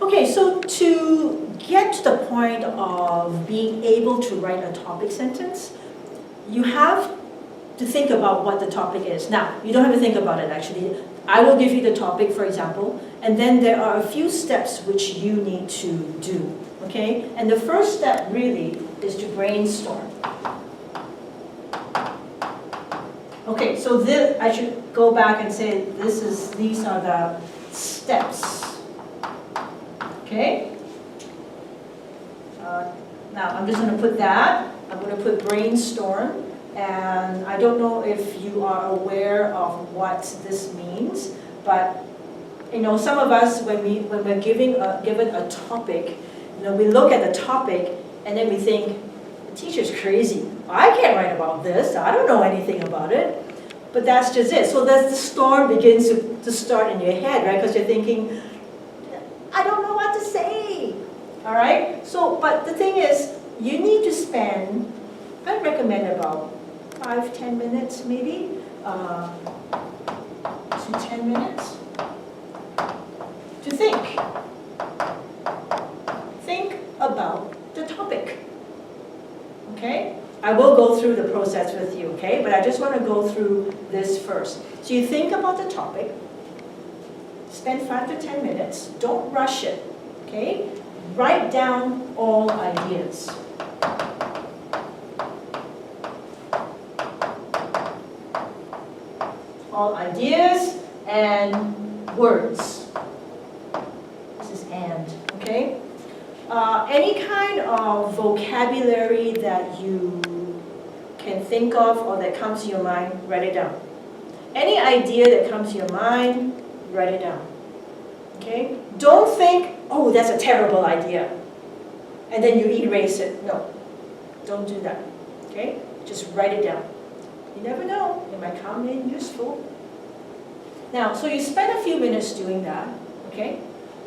Okay, so to get to the point of being able to write a topic sentence, you have to think about what the topic is. Now, you don't have to think about it actually. I will give you the topic, for example, and then there are a few steps which you need to do, okay? And the first step really is to brainstorm. Okay, so this, I should go back and say these are the steps. Okay? Now I'm just going to put that. I'm going to put brainstorm. And I don't know if you are aware of what this means, but you know, some of us, when we're given a topic, you know, we look at the topic and then we think, the teacher's crazy. I can't write about this. I don't know anything about it. But that's just it. So that's the storm begins to start in your head, right? Because you're thinking, I don't know what to say. All right? So, but the thing is, you need to spend, I recommend about 5-10 minutes maybe, to 10 minutes to think. Think about the topic. Okay? I will go through the process with you, okay? But I just want to go through this first. So you think about the topic, spend 5 to 10 minutes, don't rush it, okay? Write down all ideas. All ideas and words. This is and, okay? Any kind of vocabulary that you can think of or that comes to your mind, write it down. Any idea that comes to your mind, write it down. Okay? Don't think, oh, that's a terrible idea, and then you erase it. No, don't do that. Okay? Just write it down. You never know, it might come in useful. Now, so you spend a few minutes doing that, okay?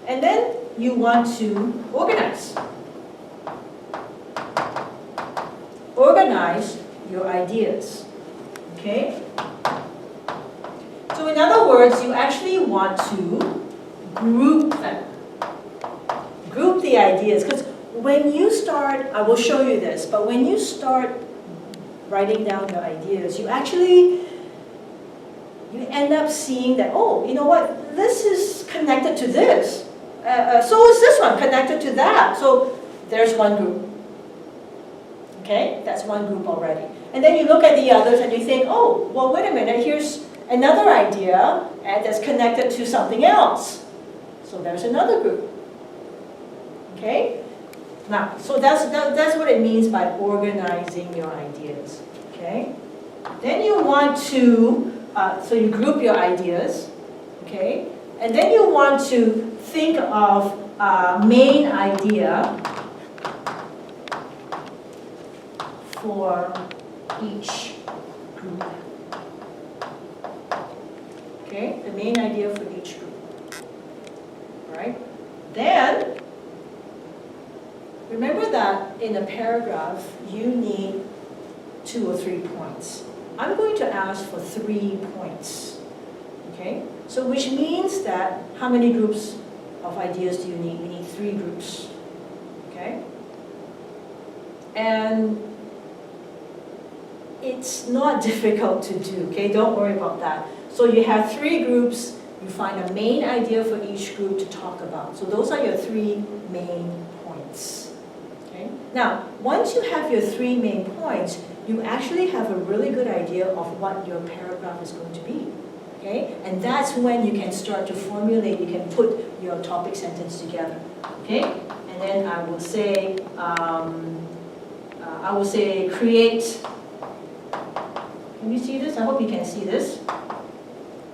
And then you want to organize. Organize your ideas, okay? So in other words, you actually want to group them. Group the ideas, because when you start, I will show you this, but when you start writing down your ideas, you end up seeing that, oh, you know what, this is connected to this. So is this one connected to that. So there's one group. Okay, that's one group already. And then you look at the others and you think, oh, well, wait a minute, here's another idea and that's connected to something else. So there's another group. Okay? Now, so that's what it means by organizing your ideas. Okay? Then you want to, so you group your ideas. Okay? And then you want to think of a main idea for each group. Okay, the main idea for each group. All right? Then, remember that in a paragraph, you need 2 or 3 points. I'm going to ask for 3 points. Okay? So which means that how many groups of ideas do you need? We need 3 groups. Okay? And it's not difficult to do, okay? Don't worry about that. So you have 3 groups, you find a main idea for each group to talk about. So those are your 3 main points. Okay? Now, once you have your 3 main points, you actually have a really good idea of what your paragraph is going to be. Okay? And that's when you can start to formulate, you can put your topic sentence together. Okay? And then I will say create. Can you see this? I hope you can see this.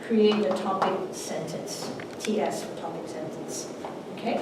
Create a topic sentence. TS for topic sentence. Okay?